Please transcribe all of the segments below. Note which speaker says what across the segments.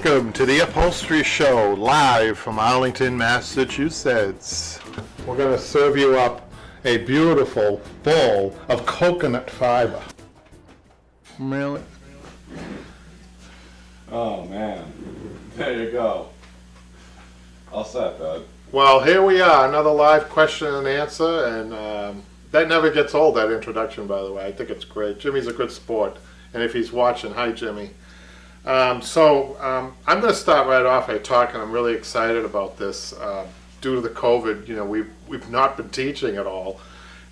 Speaker 1: Welcome to the Upholstery Show, live from Arlington, Massachusetts. We're going to serve you up a beautiful bowl of coconut fiber. Really?
Speaker 2: Oh man, there you go. All set, bud.
Speaker 1: Well, here we are, another live question and answer, and that never gets old, that introduction, by the way. I think it's great. Jimmy's a good sport, and if he's watching, hi Jimmy. I'm going to start right off by talking. I'm really excited about this. Due to the COVID, we've not been teaching at all.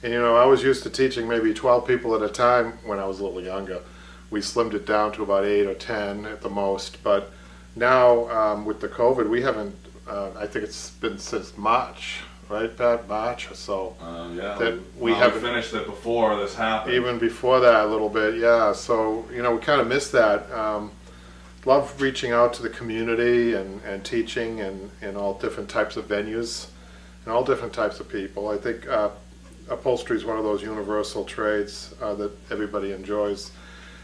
Speaker 1: And, I was used to teaching maybe 12 people at a time when I was a little younger. We slimmed it down to about 8 or 10 at the most. But now with the COVID, we haven't, I think it's been since March, right, Pat? March or so.
Speaker 2: Yeah,
Speaker 1: that
Speaker 2: we haven't finished it before this happened.
Speaker 1: Even before that a little bit, yeah. So, we kind of missed that. Love reaching out to the community and teaching in all different types of venues and all different types of people. I think upholstery is one of those universal trades that everybody enjoys.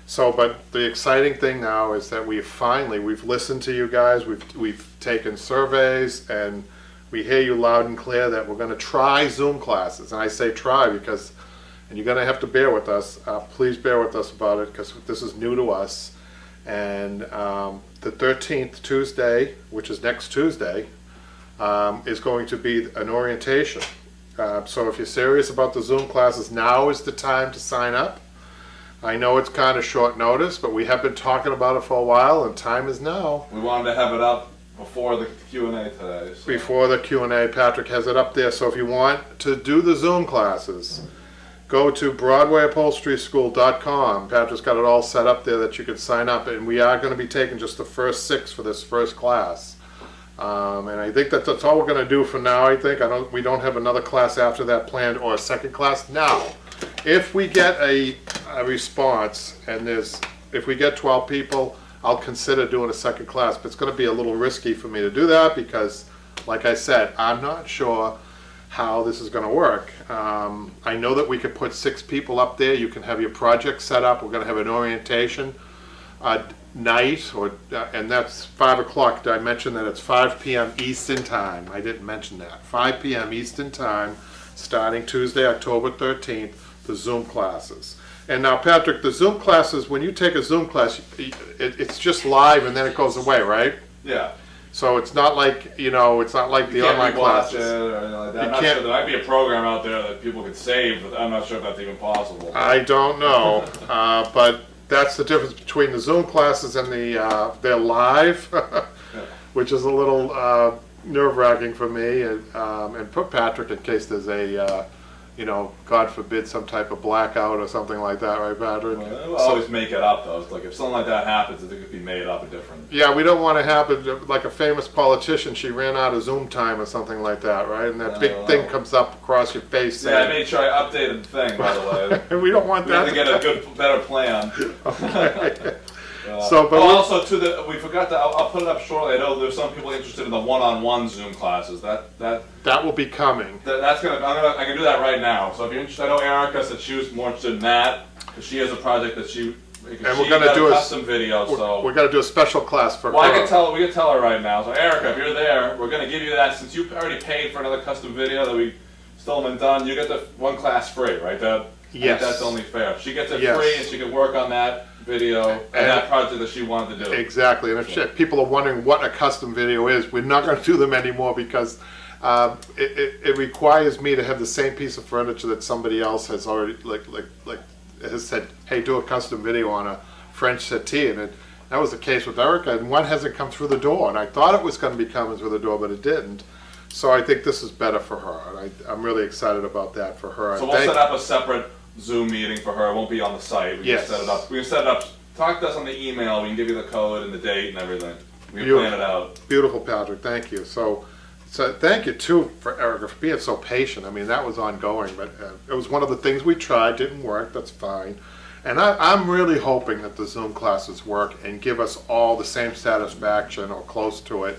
Speaker 1: So, but the exciting thing now is that we've listened to you guys, we've taken surveys, and we hear you loud and clear that we're going to try Zoom classes. And I say try because, and you're going to have to bear with us. Please bear with us about it because this is new to us. And the 13th Tuesday, which is next Tuesday, is going to be an orientation. So if you're serious about the Zoom classes, now is the time to sign up. I know it's kind of short notice, but we have been talking about it for a while, and time is now.
Speaker 2: We wanted to have it up before the Q&A today. So.
Speaker 1: Before the Q&A, Patrick has it up there. So if you want to do the Zoom classes, go to BroadwayUpholsterySchool.com. Patrick's got it all set up there that you can sign up, and we are going to be taking just the first 6 for this first class. And I think that's all we're going to do for now. I think we don't have another class after that planned or a second class. Now, if we get a response and if we get 12 people, I'll consider doing a second class. But it's going to be a little risky for me to do that because, like I said, I'm not sure how this is going to work. I know that we could put 6 people up there. You can have your project set up. We're going to have an orientation night, and that's 5 o'clock. Did I mention that it's 5 p.m. Eastern time? I didn't mention that. 5 p.m. Eastern time, starting Tuesday, October 13th, the Zoom classes. And now, Patrick, the Zoom classes, when you take a Zoom class, it's just live and then it goes away, right?
Speaker 2: Yeah.
Speaker 1: So it's not like, it's not like the online classes.
Speaker 2: Or anything like that. I'm not sure. There might be a program out there that people could save, but I'm not sure if that's even possible.
Speaker 1: I don't know, but that's the difference between the Zoom classes and they're live, which is a little nerve-wracking for me, and for Patrick in case there's a, God forbid, some type of blackout or something like that, right, Patrick?
Speaker 2: Well, we'll always make it up, though. It's like if something like that happens, it could be made up a different.
Speaker 1: Yeah, we don't want to happen like a famous politician. She ran out of Zoom time or something like that, right? And that big thing comes up across your face.
Speaker 2: Yeah, I made sure I updated the thing, by the way.
Speaker 1: And we don't want that.
Speaker 2: We have to get a better plan.
Speaker 1: Okay.
Speaker 2: But also we forgot to. I'll put it up shortly. I know there's some people interested in the one-on-one Zoom classes. That
Speaker 1: will be coming.
Speaker 2: I can do that right now. So if you're interested, I know Erica said she was more interested in that because she has a project that she.
Speaker 1: And we're going to do a
Speaker 2: custom video. So
Speaker 1: we're going to do a special class for her.
Speaker 2: Well, we can tell her right now. So Erica, if you're there, we're going to give you that since you already paid for another custom video that we still haven't done. You get the one class free, right?
Speaker 1: Yes.
Speaker 2: I think that's only fair. She gets it free, and she can work on that video and that project that she wanted to do.
Speaker 1: Exactly. And if people are wondering what a custom video is, we're not going to do them anymore because it requires me to have the same piece of furniture that somebody else has already has said, hey, do a custom video on a French settee, and that was the case with Erica, and one hasn't come through the door, and I thought it was going to be coming through the door, but it didn't. So I think this is better for her, and I'm really excited about that for her.
Speaker 2: So we'll set up a separate Zoom meeting for her. It won't be on the site. We can set it up. We can set it up. Talk to us on the email. We can give you the code and the date and everything. We can plan it out.
Speaker 1: Beautiful, Patrick. Thank you. So thank you too for Erica for being so patient. I mean, that was ongoing, but it was one of the things we tried. Didn't work. That's fine. And I'm really hoping that the Zoom classes work and give us all the same satisfaction or close to it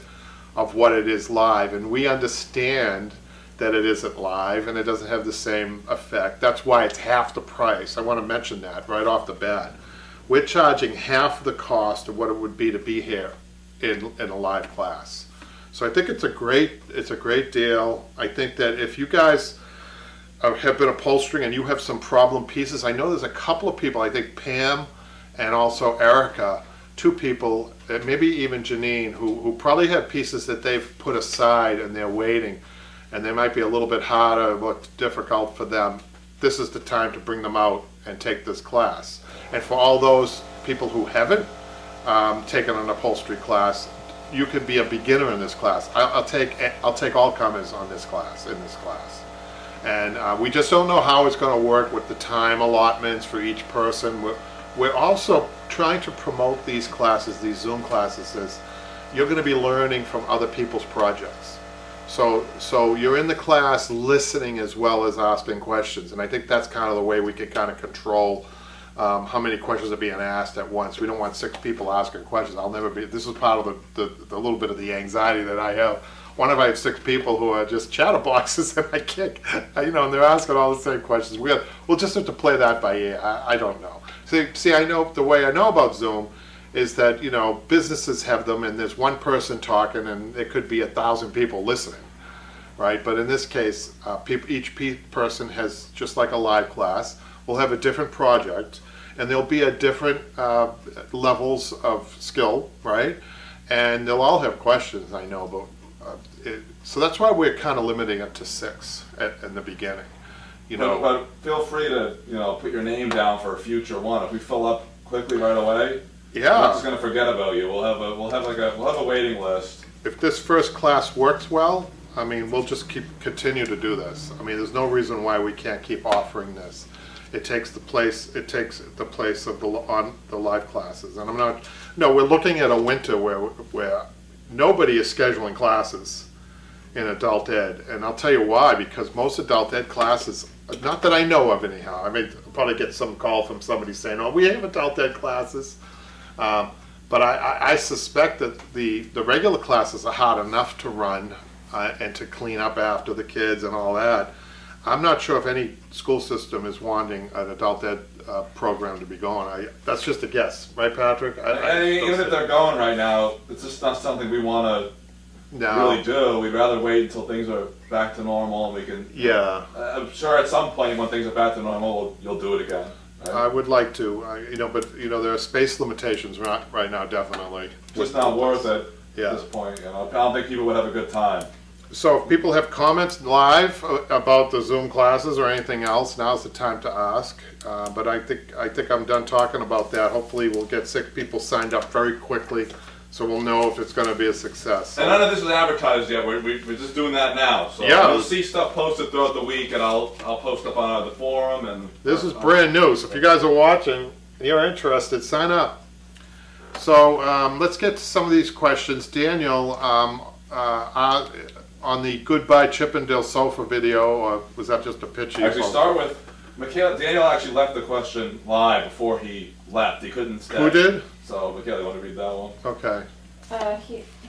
Speaker 1: of what it is live. And we understand that it isn't live and it doesn't have the same effect. That's why it's half the price. I want to mention that right off the bat. We're charging half the cost of what it would be to be here in a live class. So I think it's a great deal. I think that if you guys have been upholstering and you have some problem pieces, I know there's a couple of people, I think Pam and also Erica, two people, maybe even Janine, who probably have pieces that they've put aside and they're waiting, and they might be a little bit harder, more difficult for them. This is the time to bring them out and take this class. And for all those people who haven't taken an upholstery class, you could be a beginner in this class. I'll take all comers on this class, in this class. And we just don't know how it's going to work with the time allotments for each person. We're also trying to promote these classes, these Zoom classes, as you're going to be learning from other people's projects. So you're in the class listening as well as asking questions, and I think that's kind of the way we can kind of control how many questions are being asked at once. We don't want 6 people asking questions. This is part of the little bit of the anxiety that I have. One of I have 6 people who are just chatterboxes and I kick, and they're asking all the same questions. We'll just have to play that by ear. I don't know. See, I know the way I know about Zoom is that businesses have them, and there's one person talking, and it could be 1,000 people listening, right? But in this case, each person has, just like a live class, will have a different project, and there'll be a different levels of skill, right? And they'll all have questions, I know, but so that's why we're kind of limiting it to 6 in the beginning.
Speaker 2: But feel free to put your name down for a future one. If we fill up quickly right away, we're not just going to forget about you. We'll have a waiting list.
Speaker 1: If this first class works well, we'll just continue to do this. There's no reason why we can't keep offering this. It takes the place of the live classes, and we're looking at a winter where nobody is scheduling classes in adult ed, and I'll tell you why. Because most adult ed classes, not that I know of anyhow, I'll probably get some call from somebody saying, "Oh, we have adult ed classes," but I suspect that the regular classes are hard enough to run and to clean up after the kids and all that. I'm not sure if any school system is wanting an adult ed program to be going. That's just a guess, right, Patrick?
Speaker 2: Even if they're going right now, it's just not something we want to really do. We'd rather wait until things are back to normal and we can.
Speaker 1: Yeah.
Speaker 2: I'm sure at some point when things are back to normal, you'll do it again. Right?
Speaker 1: I would like to, but there are space limitations right now, definitely.
Speaker 2: It's just not worth it at this point. I don't think people would have a good time.
Speaker 1: So if people have comments live about the Zoom classes or anything else, now's the time to ask. But I think I'm done talking about that. Hopefully we'll get 6 people signed up very quickly, so we'll know if it's going to be a success.
Speaker 2: And none of this is advertised yet. We're just doing that now. So you'll see stuff posted throughout the week, and I'll post up on the forum. And
Speaker 1: this is brand new. So if you guys are watching and you're interested, sign up. So let's get to some of these questions. Daniel, on the Goodbye Chippendale sofa video, or was that just a picture?
Speaker 2: Actually, start with Michaela. Daniel actually left the question live before he left. He couldn't stay.
Speaker 1: Who did?
Speaker 2: So, Michaela, you want to read that one?
Speaker 1: Okay.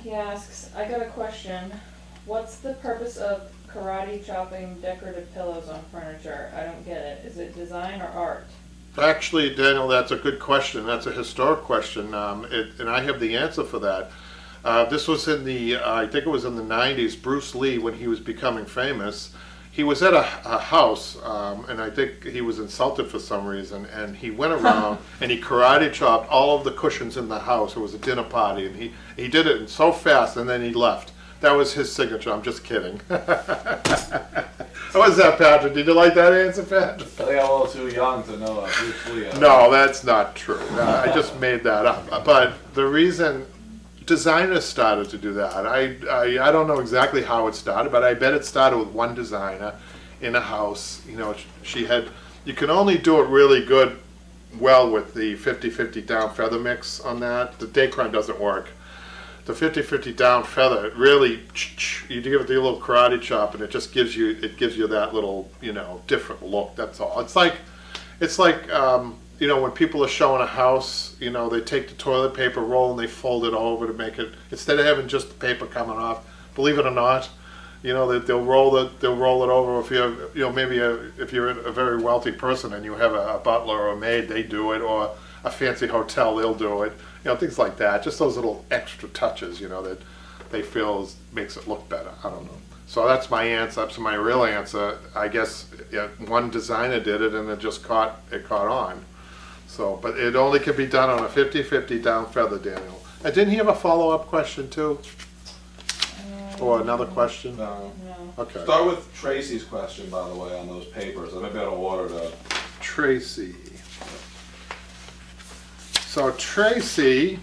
Speaker 3: He asks, I got a question. What's the purpose of karate chopping decorative pillows on furniture? I don't get it. Is it design or art?
Speaker 1: Actually, Daniel, that's a good question. That's a historic question, and I have the answer for that. This was in I think it was in the 90s, Bruce Lee, when he was becoming famous. He was at a house, and I think he was insulted for some reason, and he went around and he karate chopped all of the cushions in the house. It was a dinner party, and he did it so fast, and then he left. That was his signature. I'm just kidding. What was that, Patrick? Did you like that answer, Patrick?
Speaker 2: I think I'm a little too young to know Bruce Lee.
Speaker 1: No, that's not true. I just made that up. But the reason designers started to do that, I don't know exactly how it started, but I bet it started with one designer in a house. She had, you can only do it really well with the 50-50 down feather mix on that. The Decorative doesn't work. The 50-50 down feather, it really, you give it the little karate chop, and it just gives you that little, different look. That's all. It's like when people are showing a house, they take the toilet paper roll and they fold it over to make it, instead of having just the paper coming off. Believe it or not, they'll roll it over. If you have, if you're a very wealthy person and you have a butler or a maid, they do it, or a fancy hotel, they'll do it. Things like that. Just those little extra touches, that they feel makes it look better. I don't know. So that's my answer. So my real answer, I guess, one designer did it and it caught on. So, but it only can be done on a 50-50 down feather, Daniel. And didn't he have a follow-up question too? Or another question?
Speaker 2: No.
Speaker 1: Okay.
Speaker 2: Start with Tracy's question, by the way, on those papers. I might be out of order to...
Speaker 1: Tracy. So Tracy,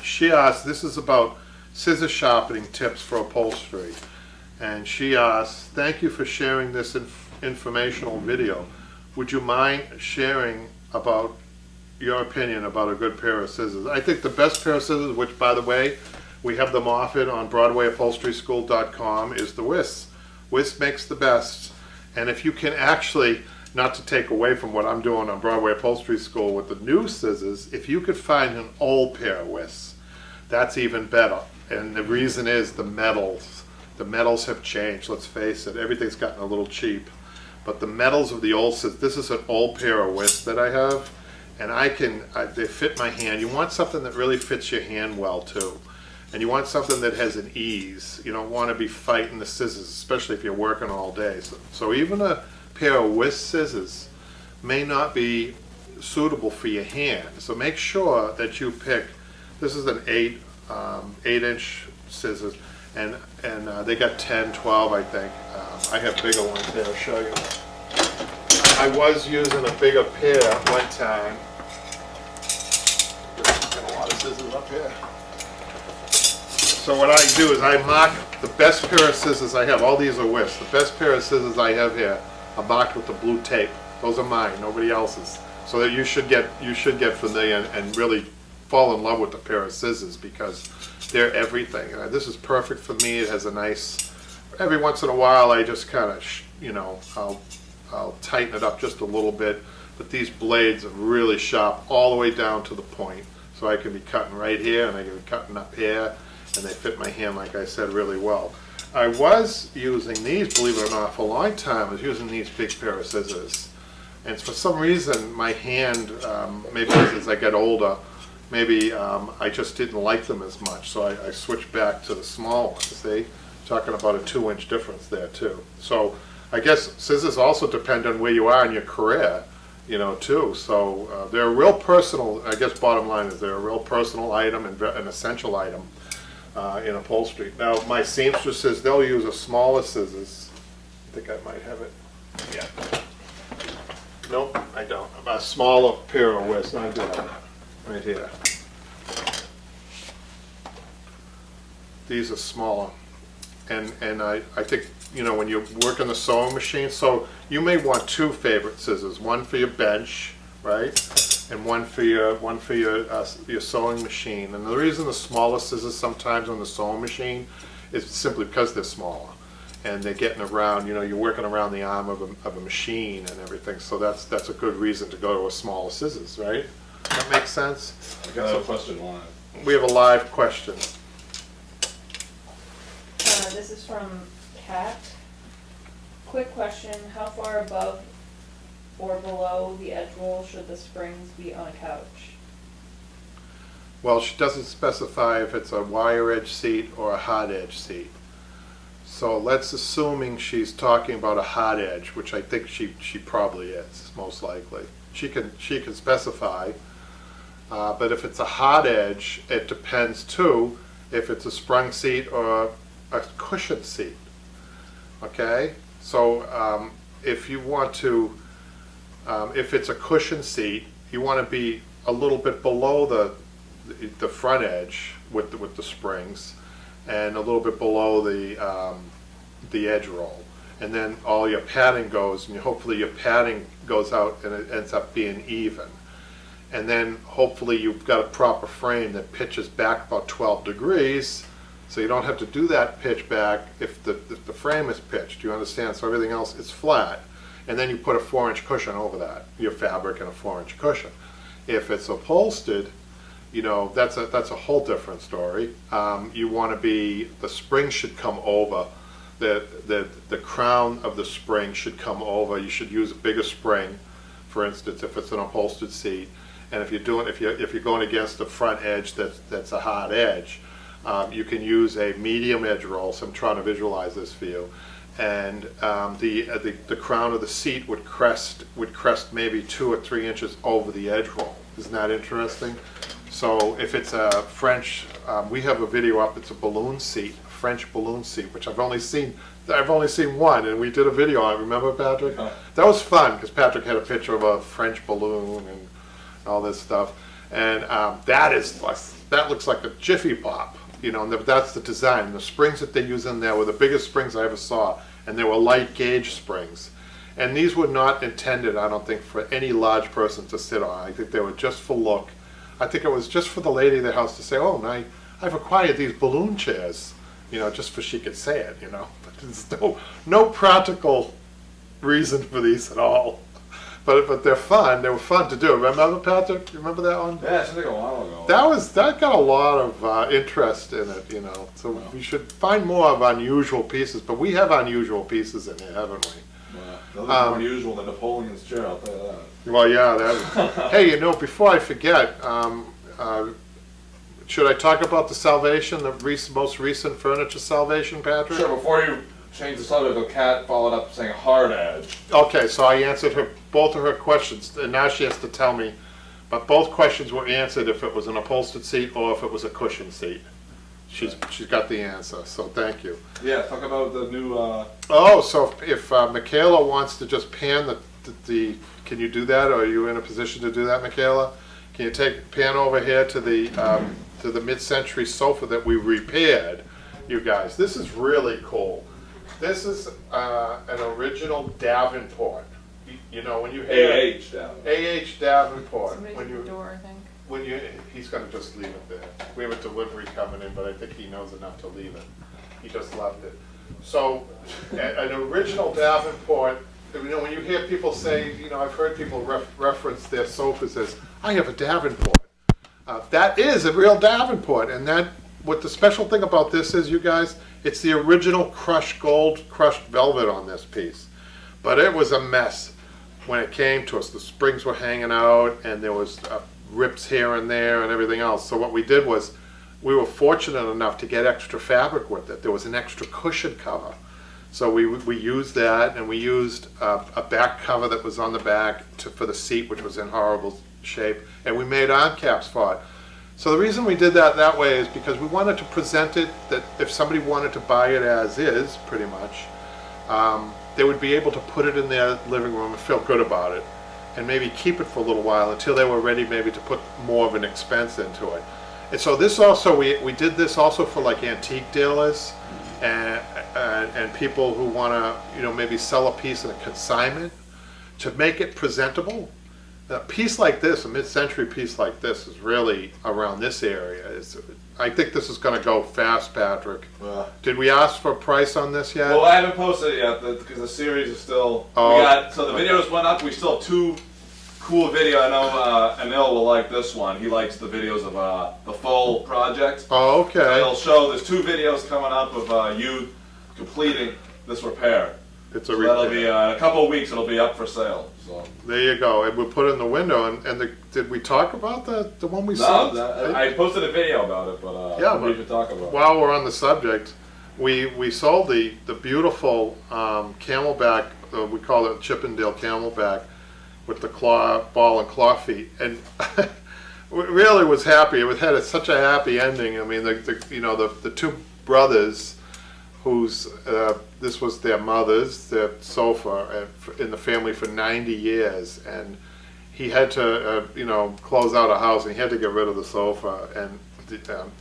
Speaker 1: she asked, this is about scissor sharpening tips for upholstery. And she asked, thank you for sharing this informational video. Would you mind sharing about your opinion about a good pair of scissors? I think the best pair of scissors, which by the way, we have them offered on BroadwayUpholsterySchool.com, is the Wiss. Wiss makes the best. And if you can actually, not to take away from what I'm doing on Broadway Upholstery School with the new scissors, if you could find an old pair of Wiss, that's even better. And the reason is the metals. The metals have changed, let's face it. Everything's gotten a little cheap. But the metals of the old scissors, this is an old pair of Wiss that I have, and they fit my hand. You want something that really fits your hand well too. And you want something that has an ease. You don't want to be fighting the scissors, especially if you're working all day. So even a pair of Wiss scissors may not be suitable for your hand. So make sure that you pick, this is an 8-inch scissors, and they got 10, 12, I think. I have bigger ones here, I'll show you. I was using a bigger pair one time. Got a lot of scissors up here. So what I do is I mark the best pair of scissors I have. All these are Wiss. The best pair of scissors I have here are marked with the blue tape. Those are mine, nobody else's. So that you should get familiar and really fall in love with the pair of scissors because they're everything. And this is perfect for me. It has a nice. Every once in a while, I just kind of, I'll tighten it up just a little bit. But these blades are really sharp all the way down to the point. So I can be cutting right here and I can be cutting up here. And they fit my hand, like I said, really well. I was using these, believe it or not, for a long time. I was using these big pair of scissors. And for some reason, my hand, maybe as I get older, maybe I just didn't like them as much. So I switched back to the small ones. See? Talking about a 2-inch difference there, too. So I guess scissors also depend on where you are in your career, too. So they're a real personal, I guess bottom line is they're a real personal item and an essential item. In upholstery. Now, my seamstresses, they'll use a smaller scissors. I think I might have it. Yeah. Nope, I don't. A smaller pair of Wiss. I do have it. Right here. These are smaller. And I think, when you work on the sewing machine, so you may want 2 favorite scissors. One for your bench, right? And one for your sewing machine. And the reason the smaller scissors sometimes on the sewing machine is simply because they're smaller and they're getting around. You're working around the arm of a machine and everything. So that's a good reason to go to a smaller scissors, right? That makes sense.
Speaker 2: I got a question live.
Speaker 1: We have a live question.
Speaker 3: This is from Kat. Quick question: how far above or below the edge roll should the springs be on a couch?
Speaker 1: Well, she doesn't specify if it's a wire edge seat or a hot edge seat. So let's assuming she's talking about a hot edge, which I think she probably is, most likely. She can specify, but if it's a hot edge, it depends too if it's a sprung seat or a cushion seat. Okay, so if you want to. If it's a cushion seat, you want to be a little bit below the front edge with the springs, and a little bit below the edge roll, and then all your padding goes, and hopefully your padding goes out and it ends up being even, and then hopefully you've got a proper frame that pitches back about 12 degrees, so you don't have to do that pitch back if the frame is pitched. You understand? So everything else is flat. And then you put a 4-inch cushion over that, your fabric and a 4-inch cushion. If it's upholstered, that's a whole different story. You want to be, the spring should come over, the crown of the spring should come over. You should use a bigger spring for instance, if it's an upholstered seat, and if you're going against the front edge that's a hard edge, you can use a medium edge roll. So I'm trying to visualize this for you, and the crown of the seat would crest maybe 2 or 3 inches over the edge roll. Isn't that interesting? So if it's a French, we have a video up. It's a balloon seat, French balloon seat, which I've only seen one, and we did a video on it. Remember, Patrick? That was fun because Patrick had a picture of a French balloon and all this stuff, and that looks like a Jiffy Pop, and that's the design. The springs that they use in there were the biggest springs I ever saw, and they were light gauge springs, and these were not intended, I don't think, for any large person to sit on. I think they were just for look. I think it was just for the lady of the house to say, "Oh, I've acquired these balloon chairs," just for she could say it, But there's no practical reason for these at all. But they're fun. They were fun to do. Remember, Patrick? You remember that one?
Speaker 2: Yeah, it's like a while ago.
Speaker 1: That got a lot of interest in it, So we should find more of unusual pieces. But we have unusual pieces in here, haven't we?
Speaker 2: Yeah, those are more unusual than Napoleon's chair. I'll tell you that.
Speaker 1: Well, yeah. Hey, before I forget, should I talk about the salvation, the most recent furniture salvation, Patrick?
Speaker 2: Sure. Before you change the subject, the cat followed up saying hard edge.
Speaker 1: Okay, so I answered both of her questions, and now she has to tell me. But both questions were answered if it was an upholstered seat or if it was a cushion seat. She's got the answer, so thank you.
Speaker 2: Yeah, talk about the new.
Speaker 1: So if Michaela wants to just pan the, can you do that? Or are you in a position to do that, Michaela? Can you pan over here to the mid-century sofa that we repaired, you guys? This is really cool. This is an original Davenport. When you hear A.H. Davenport.
Speaker 3: Somebody's at the door, I think.
Speaker 1: He's going to just leave it there. We have a delivery coming in, but I think he knows enough to leave it. He just left it. So, an original Davenport. When you hear people say, I've heard people reference their sofas as, "I have a Davenport." That is a real Davenport, and what the special thing about this is, you guys, it's the original crushed velvet on this piece. But it was a mess when it came to us. The springs were hanging out, and there was rips here and there and everything else. So what we did was, we were fortunate enough to get extra fabric with it. There was an extra cushion cover. So we used that, and we used a back cover that was on the back for the seat, which was in horrible shape, and we made arm caps for it. So the reason we did that way is because we wanted to present it that if somebody wanted to buy it as is, pretty much, they would be able to put it in their living room and feel good about it, and maybe keep it for a little while until they were ready maybe to put more of an expense into it. And so this also, we did this also for like antique dealers and people who want to, maybe sell a piece in a consignment to make it presentable. A piece like this, a mid-century piece like this, is really around this area. I think this is going to go fast, Patrick. Did we ask for a price on this yet?
Speaker 2: Well, I haven't posted it yet because the series is still. So the videos went up. We still have 2 cool video. I know Emil will like this one. He likes the videos of the full project.
Speaker 1: Oh, okay.
Speaker 2: So it'll show. There's 2 videos coming up of you completing this repair.
Speaker 1: It's
Speaker 2: so that'll be in a couple of weeks. It'll be up for sale. So
Speaker 1: there you go. And we'll put it in the window. Did we talk about the one we saw?
Speaker 2: No, I posted a video about it, but
Speaker 1: yeah,
Speaker 2: we should talk about it.
Speaker 1: While we're on the subject, we sold the beautiful camelback. We call it Chippendale camelback with the ball and claw feet, and really was happy. It had such a happy ending. I mean, the 2 brothers, whose this was their sofa in the family for 90 years, and he had to close out a house, and he had to get rid of the sofa, and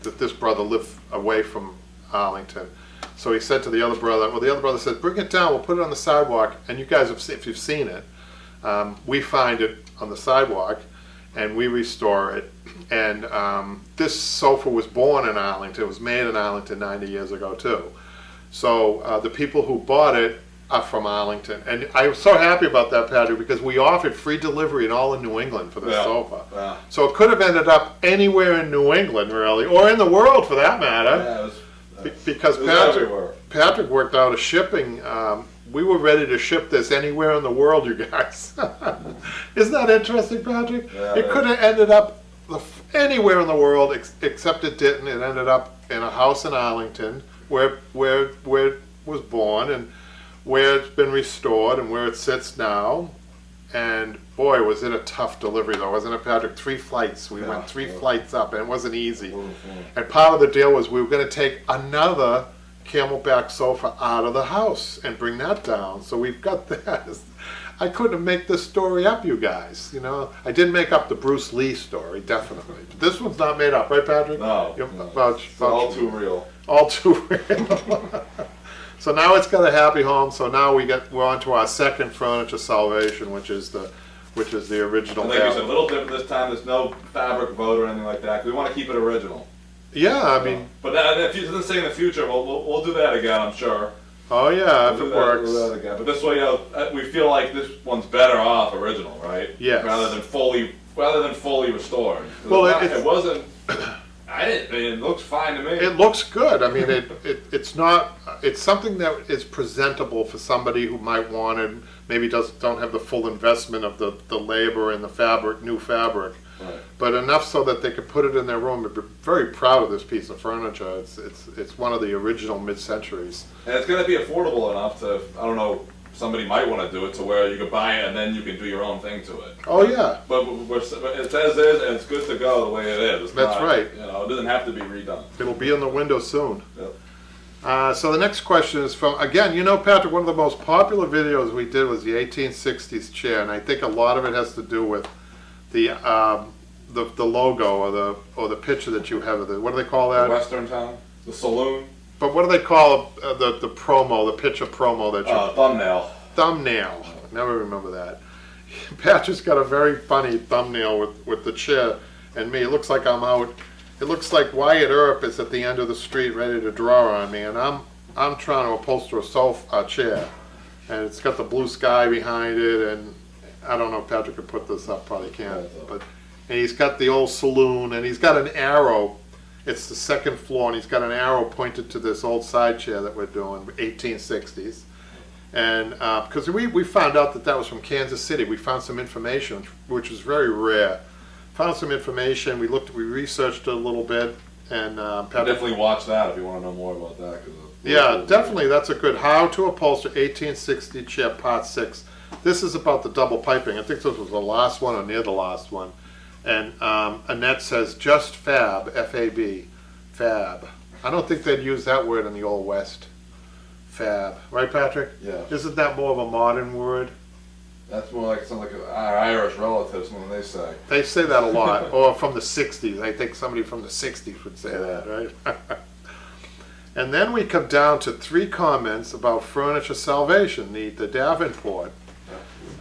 Speaker 1: this brother lived away from Arlington. So he said to the other brother, the other brother said, "Bring it down, we'll put it on the sidewalk, and you guys, if you've seen it, we find it on the sidewalk, and we restore it." And this sofa was born in Arlington. It was made in Arlington 90 years ago too. So the people who bought it are from Arlington. And I was so happy about that, Patrick, because we offered free delivery in all of New England for the sofa.
Speaker 2: Yeah.
Speaker 1: So it could have ended up anywhere in New England, really, or in the world for that matter.
Speaker 2: Yeah,
Speaker 1: because Patrick worked out a shipping we were ready to ship this anywhere in the world, you guys. Isn't that interesting, Patrick?
Speaker 2: Yeah,
Speaker 1: it could have ended up anywhere in the world, except it didn't. It ended up in a house in Arlington, where it was born, and where it's been restored, and where it sits now. And boy, was it a tough delivery, though, wasn't it, Patrick? 3 flights. We went 3 flights up, and it wasn't easy. And part of the deal was we were going to take another Camelback sofa out of the house and bring that down. So we've got that. I couldn't make this story up, you guys. You know, I didn't make up the Bruce Lee story, definitely. This one's not made up, right, Patrick?
Speaker 2: No.
Speaker 1: It's
Speaker 2: all too real.
Speaker 1: All too real. So now it's got a happy home. So now we're on to our second furniture salvation, which is the original.
Speaker 2: I think it's a little different this time. There's no fabric vote or anything like that. We want to keep it original.
Speaker 1: Yeah, I mean.
Speaker 2: But if you didn't say in the future, we'll do that again, I'm sure.
Speaker 1: Oh yeah, if it works.
Speaker 2: We'll do that again. But this way, we feel like this one's better off original, right?
Speaker 1: Yes.
Speaker 2: Rather than fully restored.
Speaker 1: Well,
Speaker 2: it wasn't. It looks fine to me.
Speaker 1: It looks good. I mean, it's not. It's something that is presentable for somebody who might want it. Maybe don't have the full investment of the labor and the fabric, new fabric.
Speaker 2: Right.
Speaker 1: But enough so that they could put it in their room and be very proud of this piece of furniture. It's one of the original mid-centuries.
Speaker 2: And it's going to be affordable enough to, I don't know, somebody might want to do it to where you could buy it and then you can do your own thing to it.
Speaker 1: Oh yeah.
Speaker 2: But it's as is, and it's good to go the way it is.
Speaker 1: That's right.
Speaker 2: You know, it doesn't have to be redone.
Speaker 1: It'll be in the window soon.
Speaker 2: Yep.
Speaker 1: So the next question is from, again, you know, Patrick, one of the most popular videos we did was the 1860s chair, and I think a lot of it has to do with the logo or the picture that you have of it. What do they call that?
Speaker 2: The Western Town, the saloon.
Speaker 1: But what do they call the promo, the picture promo that you?
Speaker 2: Thumbnail.
Speaker 1: Thumbnail. Never remember that. Patrick's got a very funny thumbnail with the chair and me. It looks like I'm out. It looks like Wyatt Earp is at the end of the street ready to draw on me, and I'm trying to upholster a chair, and it's got the blue sky behind it, and I don't know if Patrick could put this up, probably can't, but and he's got the old saloon, and he's got an arrow. It's the second floor, and he's got an arrow pointed to this old side chair that we're doing, 1860s. And because we found out that was from Kansas City. We found some information, which was very rare. Found some information. We researched it a little bit, and Patrick,
Speaker 2: definitely watch that if you want to know more about that.
Speaker 1: Yeah, definitely. That's a good How to Upholster 1860 Chair Part 6. This is about the double piping. I think this was the last one or near the last one. And Annette says, just fab, F-A-B, fab. I don't think they'd use that word in the Old West. Fab. Right, Patrick?
Speaker 2: Yeah.
Speaker 1: Isn't that more of a modern word?
Speaker 2: That's more like something like our Irish relatives when they say.
Speaker 1: They say that a lot. Or from the 60s. I think somebody from the 60s would say that, right? And then we come down to 3 comments about furniture salvation, the Davenport,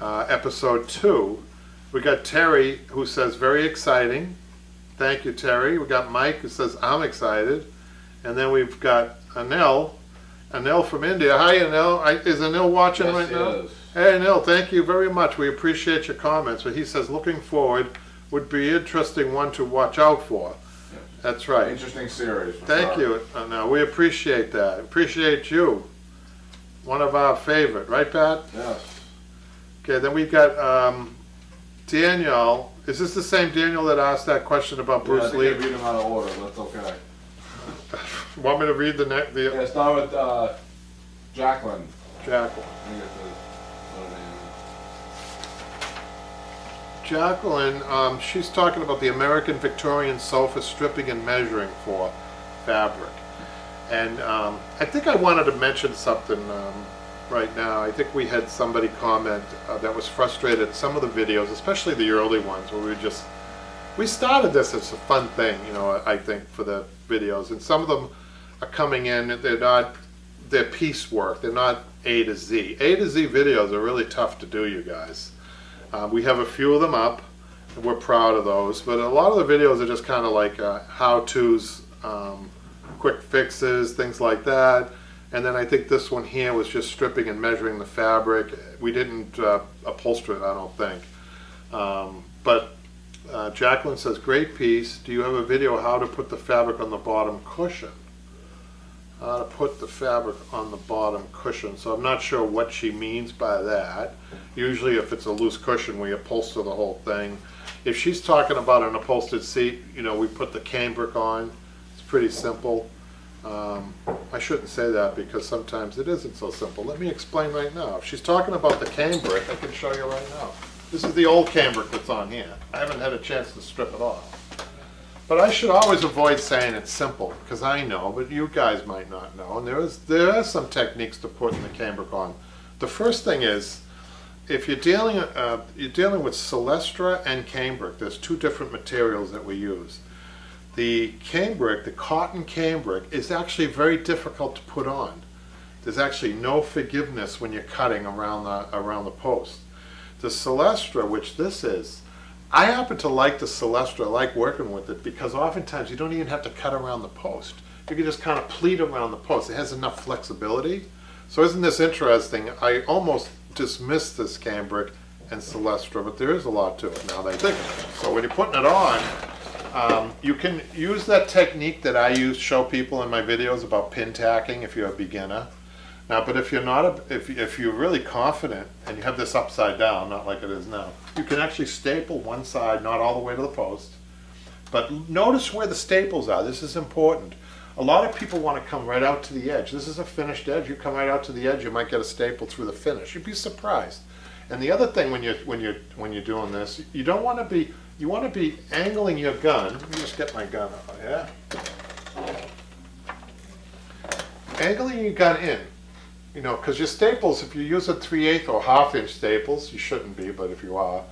Speaker 1: episode 2. We got Terry, who says, very exciting. Thank you, Terry. We got Mike, who says, I'm excited. And then we've got Anil from India. Hi, Anil. Is Anil watching right now?
Speaker 2: Is.
Speaker 1: Hey, Anil, thank you very much. We appreciate your comments. But he says, looking forward, would be an interesting one to watch out for.
Speaker 2: Yep.
Speaker 1: That's right.
Speaker 2: Interesting series.
Speaker 1: Thank you, Anil. We appreciate that. Appreciate you. One of our favorite, right, Pat?
Speaker 2: Yes.
Speaker 1: Okay, then we got Daniel. Is this the same Daniel that asked that question about Bruce Lee?
Speaker 2: I think I read them out of order, but that's okay.
Speaker 1: Want me to read the next?
Speaker 2: Yeah, start with Jacqueline.
Speaker 1: Jacqueline. Jacqueline, she's talking about the American Victorian sofa stripping and measuring for fabric. And I think I wanted to mention something right now. I think we had somebody comment that was frustrated at some of the videos, especially the early ones, where we started this as a fun thing, you know, I think, for the videos. And some of them are coming in, they're piecework, they're not A to Z. A to Z videos are really tough to do, you guys. We have a few of them up, and we're proud of those, but a lot of the videos are just kind of like how-tos, quick fixes, things like that. And then I think this one here was just stripping and measuring the fabric. We didn't upholster it, I don't think. But Jacqueline says, great piece. Do you have a video how to put the fabric on the bottom cushion? to put the fabric on the bottom cushion. So I'm not sure what she means by that. Usually if it's a loose cushion, we upholster the whole thing. If she's talking about an upholstered seat, you know, we put the cambric on. It's pretty simple. I shouldn't say that because sometimes it isn't so simple. Let me explain right now. If she's talking about the cambric, I can show you right now. This is the old cambric that's on here. I haven't had a chance to strip it off. But I should always avoid saying it's simple, because I know, but you guys might not know. And there are some techniques to putting the cambric on. The first thing is, if you're dealing with Celestra and cambric, there's two different materials that we use. The cambric, the cotton cambric, is actually very difficult to put on. There's actually no forgiveness when you're cutting around the post. The Celestra, which this is, I happen to like the Celestra, I like working with it, because oftentimes you don't even have to cut around the post. You can just kind of pleat around the post. It has enough flexibility. So isn't this interesting? I almost dismissed this cambric and Celestra, but there is a lot to it now that I think of it. So when you're putting it on, you can use that technique that I show people in my videos about pin tacking if you're a beginner. Now, but if you're not, if you're really confident and you have this upside down, not like it is now, you can actually staple one side, not all the way to the post. But notice where the staples are. This is important. A lot of people want to come right out to the edge. This is a finished edge. You come right out to the edge, you might get a staple through the finish. You'd be surprised. And the other thing when you're doing this, you don't want to be, you want to be angling your gun. Let me just get my gun out. Yeah. Angling your gun in. You know, because your staples, if you use a 3/8 or 1/2 inch staples, you shouldn't be, but if you are,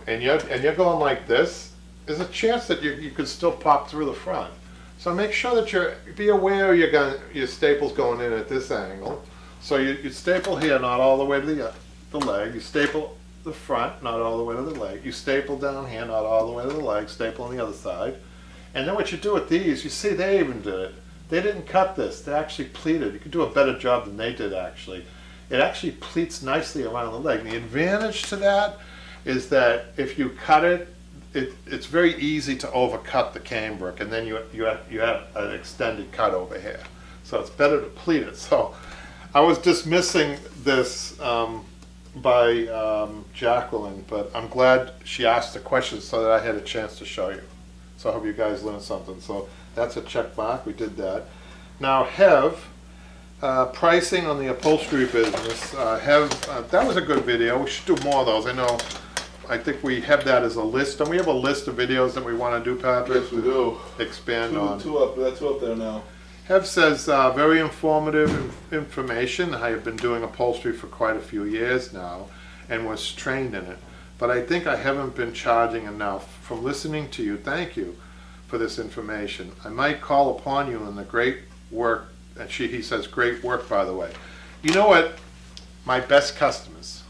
Speaker 1: and you're going like this, there's a chance that you could still pop through the front. So make sure that be aware your staples going in at this angle. So you staple here, not all the way to the leg. You staple the front, not all the way to the leg. You staple down here, not all the way to the leg. Staple on the other side. And then what you do with these, you see they even did it. They didn't cut this, they actually pleated. You could do a better job than they did actually. It actually pleats nicely around the leg. And the advantage to that is that if you cut it, it's very easy to overcut the cambric, and then you have an extended cut over here. So it's better to pleat it. So I was dismissing this by Jacqueline, but I'm glad she asked the question so that I had a chance to show you. So I hope you guys learned something. So that's a check mark, we did that. Now pricing on the upholstery business. That was a good video. We should do more of those. I think we have that as a list, and we have a list of videos that we want to do, Patrick.
Speaker 2: Yes, we do.
Speaker 1: Expand on.
Speaker 2: Two up there now.
Speaker 1: Hev says, very informative information. I have been doing upholstery for quite a few years now and was trained in it. But I think I haven't been charging enough. From listening to you, thank you for this information. I might call upon you in the great work, and he says great work, by the way. You know what? My best customers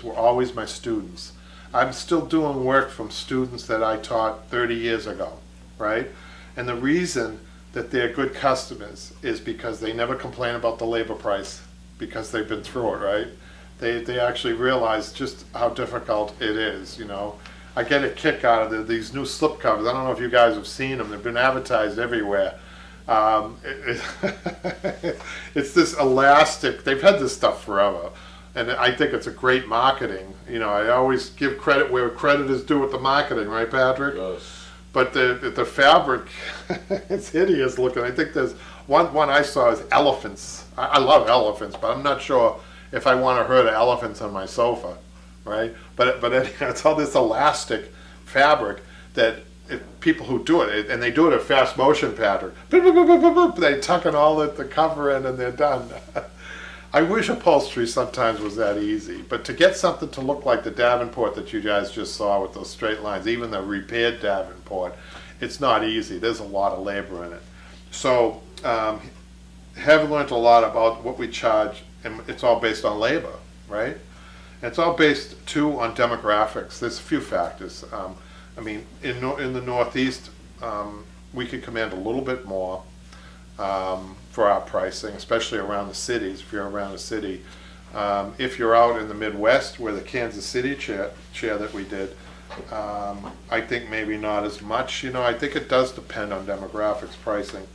Speaker 1: were always my students. I'm still doing work from students that I taught 30 years ago, right? And the reason that they're good customers is because they never complain about the labor price, because they've been through it, right? They actually realize just how difficult it is, you know. I get a kick out of these new slip covers. I don't know if you guys have seen them. They've been advertised everywhere. It's this elastic. They've had this stuff forever. And I think it's a great marketing. You know, I always give credit where credit is due with the marketing, right, Patrick?
Speaker 2: Yes.
Speaker 1: But the fabric, it's hideous looking. I think there's one I saw is elephants. I love elephants, but I'm not sure if I want to herd elephants on my sofa, right? But anyhow, it's all this elastic fabric that people who do it, and they do it at fast motion pattern. They tuck in all the cover in and they're done. I wish upholstery sometimes was that easy, but to get something to look like the Davenport that you guys just saw with those straight lines, even the repaired Davenport, it's not easy. There's a lot of labor in it. So have learned a lot about what we charge, and it's all based on labor, right? And it's all based too on demographics. There's a few factors. I mean, in the Northeast, we could command a little bit more for our pricing, especially around the cities, if you're around a city. If you're out in the Midwest, where the Kansas City chair that we did, I think maybe not as much. You know, I think it does depend on demographics pricing.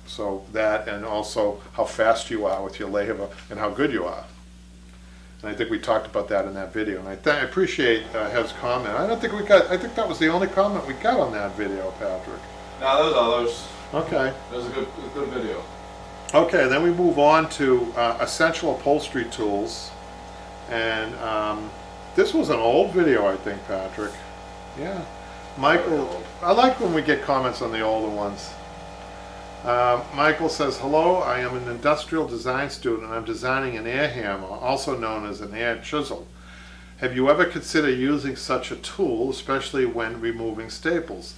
Speaker 1: So that, and also how fast you are with your lathe and how good you are. And I think we talked about that in that video. And I appreciate his comment. I think that was the only comment we got on that video, Patrick.
Speaker 2: No, there was others.
Speaker 1: Okay.
Speaker 2: It was a good video.
Speaker 1: Okay, then we move on to essential upholstery tools. And this was an old video, I think, Patrick. Yeah. Michael, I like when we get comments on the older ones. Michael says, hello, I am an industrial design student and I'm designing an air hammer, also known as an air chisel. Have you ever considered using such a tool, especially when removing staples?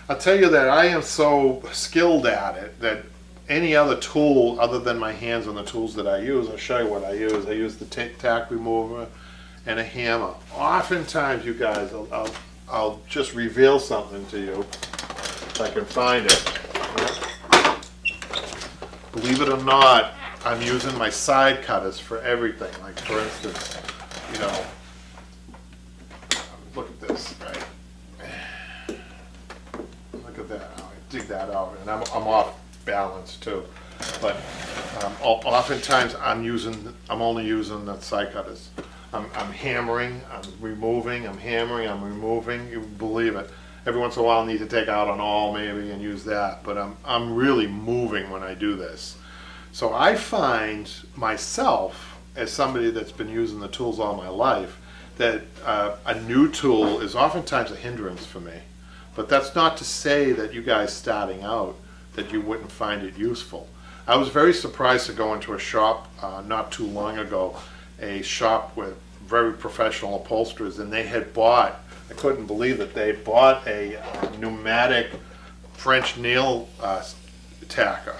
Speaker 1: I'll tell you that I am so skilled at it that any other tool other than my hands on the tools that I use, I'll show you what I use. I use the tack remover and a hammer. Oftentimes, you guys, I'll just reveal something to you if I can find it. Believe it or not, I'm using my side cutters for everything. Like for instance, you know, look at this, right? Look at that, how I dig that out, and I'm off balance too. But oftentimes I'm only using the side cutters. I'm hammering, I'm removing, I'm hammering, I'm removing. You believe it. Every once in a while I need to take out an awl maybe and use that, but I'm really moving when I do this. So I find myself, as somebody that's been using the tools all my life, that a new tool is oftentimes a hindrance for me. But that's not to say that you guys starting out, that you wouldn't find it useful. I was very surprised to go into a shop not too long ago, a shop with very professional upholsterers, and they had bought, I couldn't believe it, they bought a pneumatic French nail tacker.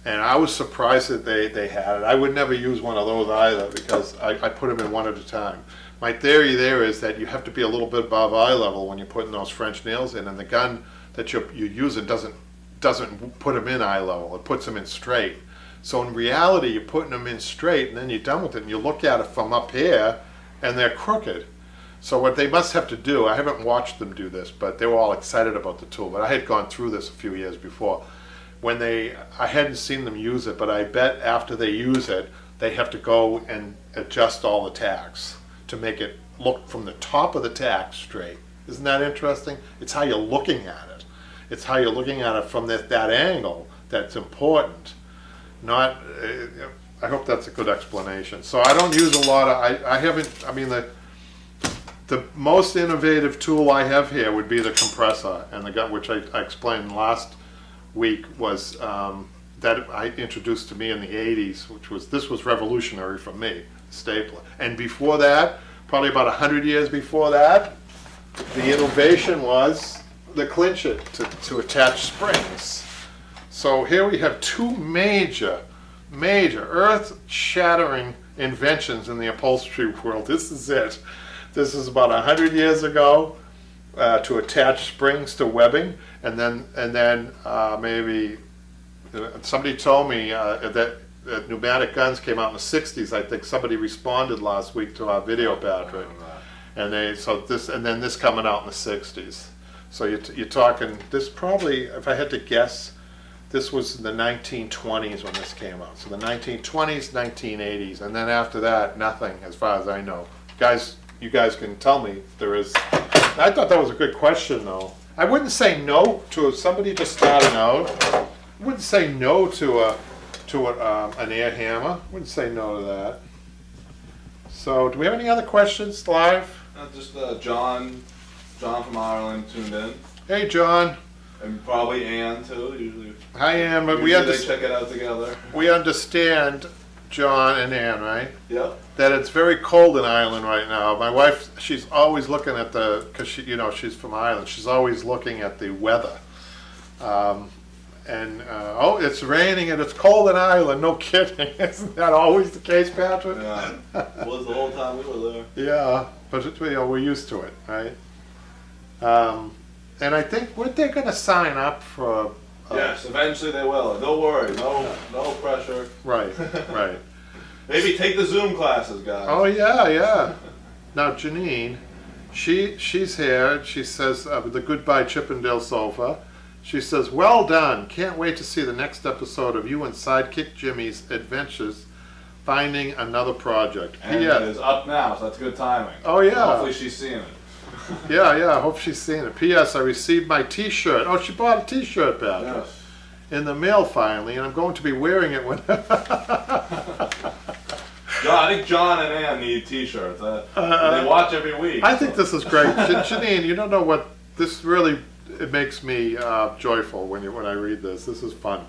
Speaker 1: And I was surprised that they had it. I would never use one of those either because I put them in one at a time. My theory there is that you have to be a little bit above eye level when you're putting those French nails in, and the gun that you're using doesn't put them in eye level, it puts them in straight. So in reality, you're putting them in straight and then you're done with it and you look at it from up here and they're crooked. So what they must have to do, I haven't watched them do this, but they were all excited about the tool, but I had gone through this a few years before. I hadn't seen them use it, but I bet after they use it, they have to go and adjust all the tacks to make it look from the top of the tack straight. Isn't that interesting? It's how you're looking at it. It's how you're looking at it from that angle that's important. Not, I hope that's a good explanation. So I don't use a lot of, the most innovative tool I have here would be the compressor, and the gun, which I explained last week, was that I introduced to me in the 80s, this was revolutionary for me, stapler. And before that, probably about 100 years before that, the innovation was the clincher to attach springs. So here we have two major earth-shattering inventions in the upholstery world. This is it. This is about 100 years ago, to attach springs to webbing, and then maybe somebody told me that pneumatic guns came out in the 60s. I think somebody responded last week to our video, Patrick, and then this coming out in the 60s. So you're talking, this probably, if I had to guess, this was in the 1920s when this came out. So the 1920s, 1980s, and then after that, nothing, as far as I know. You guys can tell me if there is. I thought that was a good question, though. I wouldn't say no to somebody just starting out. I wouldn't say no to an air hammer. I wouldn't say no to that. So, do we have any other questions live?
Speaker 2: Just John from Ireland tuned in.
Speaker 1: Hey, John.
Speaker 2: And probably Ann too. Usually.
Speaker 1: Hi, Ann. But
Speaker 2: they check it out together.
Speaker 1: We understand, John and Ann, right?
Speaker 2: Yep.
Speaker 1: That it's very cold in Ireland right now. My wife, she's always looking at because she's from Ireland. She's always looking at the weather. It's raining and it's cold in Ireland. No kidding. Isn't that always the case, Patrick?
Speaker 2: Yeah. It was the whole time we were there.
Speaker 1: Yeah, but we're used to it, right? And I think, weren't they going to sign up for...
Speaker 2: yes, eventually they will. Don't worry. No pressure.
Speaker 1: Right.
Speaker 2: Maybe take the Zoom classes, guys.
Speaker 1: Oh, yeah. Now, Janine, she's here. She says the Goodbye Chippendale sofa. She says, well done. Can't wait to see the next episode of you and Sidekick Jimmy's adventures finding another project.
Speaker 2: And it is up now, so that's good timing.
Speaker 1: Oh, yeah.
Speaker 2: Hopefully she's seeing it.
Speaker 1: Yeah, I hope she's seeing it. P.S. I received my t-shirt. Oh, she bought a t-shirt, Patrick.
Speaker 2: Yes.
Speaker 1: In the mail finally, and I'm going to be wearing it when...
Speaker 2: I think John and Ann need t-shirts. They watch every week.
Speaker 1: I think this is great. Janine, you don't know what... This really... It makes me joyful when I read this. This is fun.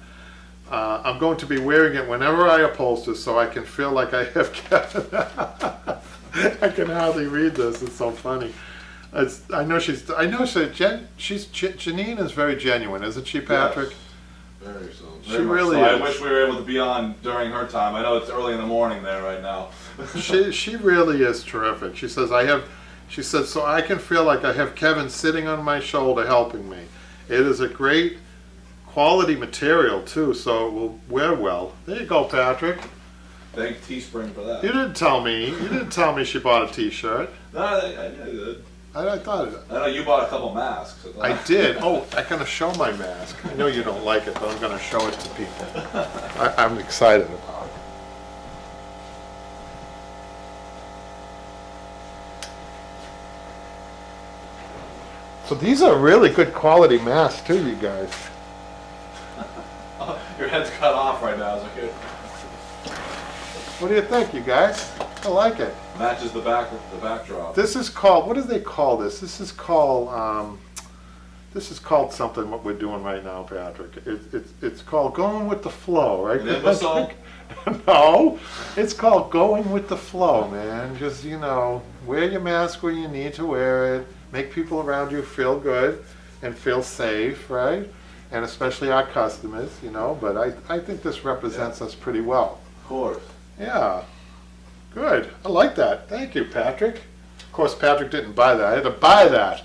Speaker 1: I'm going to be wearing it whenever I upholster, so I can feel like I have Kevin. I can hardly read this. It's so funny. Janine is very genuine, isn't she, Patrick?
Speaker 2: Yes. Very so.
Speaker 1: She really
Speaker 2: so.
Speaker 1: is.
Speaker 2: I wish we were able to be on during her time. I know it's early in the morning there right now.
Speaker 1: She really is terrific. She says She said, so I can feel like I have Kevin sitting on my shoulder helping me. It is a great quality material too, so it will wear well. There you go, Patrick.
Speaker 2: Thank Teespring for that.
Speaker 1: You didn't tell me. You didn't tell me she bought a t-shirt.
Speaker 2: No, I did.
Speaker 1: I thought it.
Speaker 2: I know you bought a couple masks.
Speaker 1: I did. Oh, I'm going to show my mask. I know you don't like it, but I'm going to show it to people. I'm excited about it. So these are really good quality masks too, you guys.
Speaker 2: Your head's cut off right now. So
Speaker 1: What do you think, you guys? I like it.
Speaker 2: matches the backdrop.
Speaker 1: This is called, what do they call this? This is called something what we're doing right now, Patrick. It's called going with the flow, right?
Speaker 2: An imbecile?
Speaker 1: No, it's called going with the flow, man. Just, wear your mask where you need to wear it. Make people around you feel good and feel safe, right? And especially our customers, but I think this represents us pretty well.
Speaker 2: Of course.
Speaker 1: Yeah, good. I like that. Thank you, Patrick. Of course, Patrick didn't buy that. I had to buy that.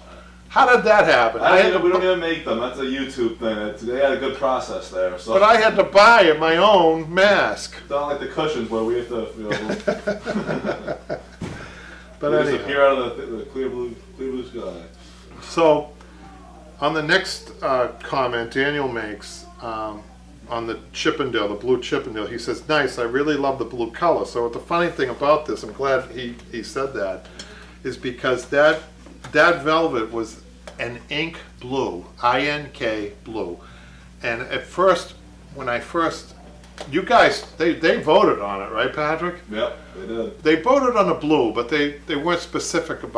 Speaker 1: How did that happen?
Speaker 2: We don't even make them. That's a YouTube thing. They had a good process there. So.
Speaker 1: But I had to buy my own mask.
Speaker 2: It's not like the cushions where we have to.
Speaker 1: But
Speaker 2: we
Speaker 1: anyhow.
Speaker 2: just appear out of the clear blue sky.
Speaker 1: So, on the next comment Daniel makes on the Chippendale, the blue Chippendale, he says, "Nice. I really love the blue color." So the funny thing about this, I'm glad he said that, is because that velvet was an ink blue, INK blue, and at first, you guys, they voted on it, right, Patrick?
Speaker 2: Yep, they did.
Speaker 1: They voted on the blue, but we weren't specific on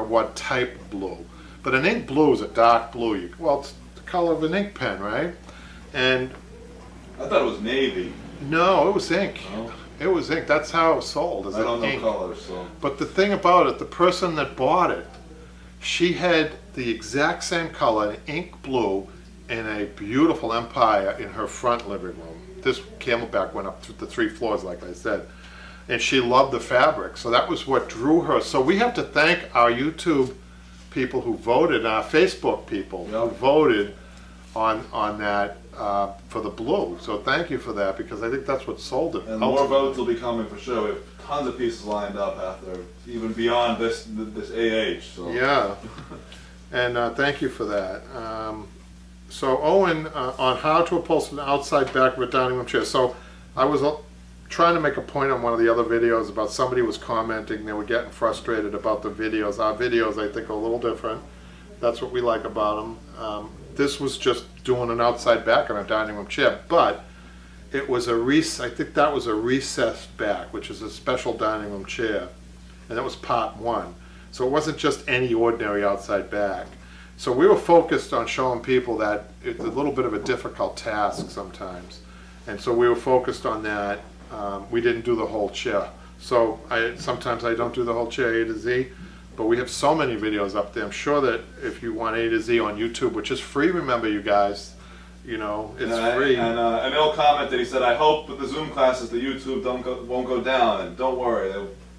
Speaker 1: what type of blue. But an ink blue is a dark blue. It's the color of an ink pen, right? And
Speaker 2: I thought it was navy.
Speaker 1: no, it was ink.
Speaker 2: Oh.
Speaker 1: It was ink. That's how it was sold.
Speaker 2: I don't know colors, so.
Speaker 1: But the thing about it, the person that bought it, she had the exact same color, ink blue, and a beautiful Empire in her front living room. This Camelback went up the 3 floors, like I said. And she loved the fabric. So that was what drew her. So we have to thank our YouTube people who voted, our Facebook people who voted on that for the blue. So thank you for that, because I think that's what sold it.
Speaker 2: And more votes will be coming for sure. We have tons of pieces lined up after, even beyond this AH. So.
Speaker 1: Yeah, and thank you for that. So Owen, on how to upholster an outside back of a dining room chair. So I was trying to make a point on one of the other videos about somebody was commenting, they were getting frustrated about the videos. Our videos, I think, are a little different. That's what we like about them. This was just doing an outside back on a dining room chair, but it was I think that was a recessed back, which is a special dining room chair, and that was part 1. So it wasn't just any ordinary outside back. So we were focused on showing people that it's a little bit of a difficult task sometimes, and so we were focused on that. We didn't do the whole chair. So sometimes I don't do the whole chair A to Z, but we have so many videos up there. I'm sure that if you want A to Z on YouTube, which is free, remember, you guys, it's free.
Speaker 2: And Emil commented, he said, "I hope with the Zoom classes the YouTube won't go down, and don't worry,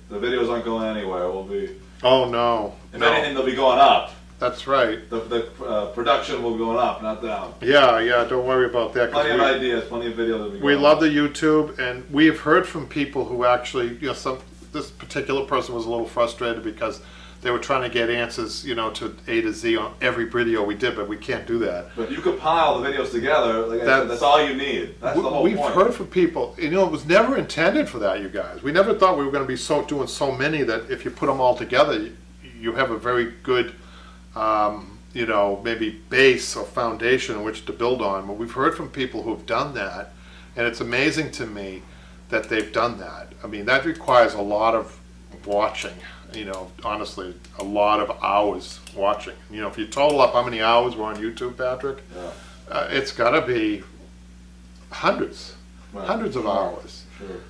Speaker 2: the videos aren't going anywhere. We'll be."
Speaker 1: Oh no!
Speaker 2: If anything, they'll be going up.
Speaker 1: That's right.
Speaker 2: The production will be going up, not down.
Speaker 1: Yeah. Don't worry about that.
Speaker 2: Plenty of ideas, plenty of videos.
Speaker 1: We love the YouTube, and we've heard from people who actually, this particular person was a little frustrated because they were trying to get answers, to A to Z on every video we did, but we can't do that.
Speaker 2: But you compile the videos together. Like that's all you need. That's the whole
Speaker 1: We've
Speaker 2: point.
Speaker 1: heard from people. It was never intended for that, you guys. We never thought we were going to be doing so many that if you put them all together, you have a very good, maybe base or foundation in which to build on. But we've heard from people who've done that, and it's amazing to me that they've done that. I mean, that requires a lot of watching. Honestly, a lot of hours watching. If you total up how many hours were on YouTube, Patrick, it's got to be hundreds of hours.
Speaker 2: Sure.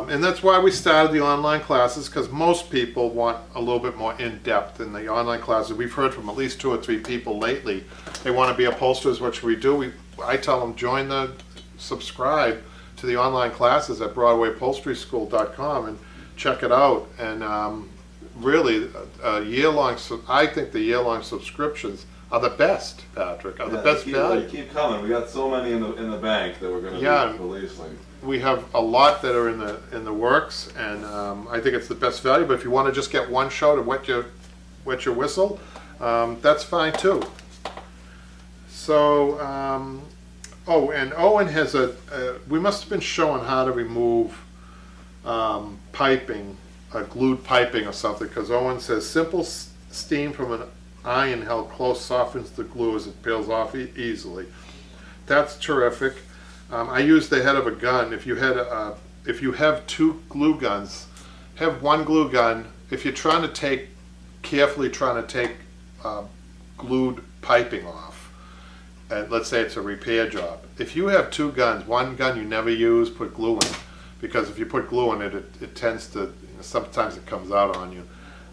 Speaker 1: And that's why we started the online classes, because most people want a little bit more in-depth in the online classes. We've heard from at least 2 or 3 people lately. They want to be upholsterers. What should we do? I tell them, subscribe to the online classes at BroadwayUpholsteryschool.com and check it out. And really, I think the year-long subscriptions are the best, Patrick, the best value.
Speaker 2: They keep coming. We got so many in the bank that we're going to be releasing.
Speaker 1: We have a lot that are in the works, and I think it's the best value. But if you want to just get one show to wet your whistle, that's fine too. So, and Owen has we must have been showing how to remove piping. Glued piping or something, because Owen says simple steam from an iron held close softens the glue as it peels off easily. That's terrific. I use the head of a gun. If you have 2 glue guns, have one glue gun. If you're carefully trying to take glued piping off, and let's say it's a repair job. If you have 2 guns, one gun you never use, put glue in, because if you put glue in it tends to, sometimes it comes out on you.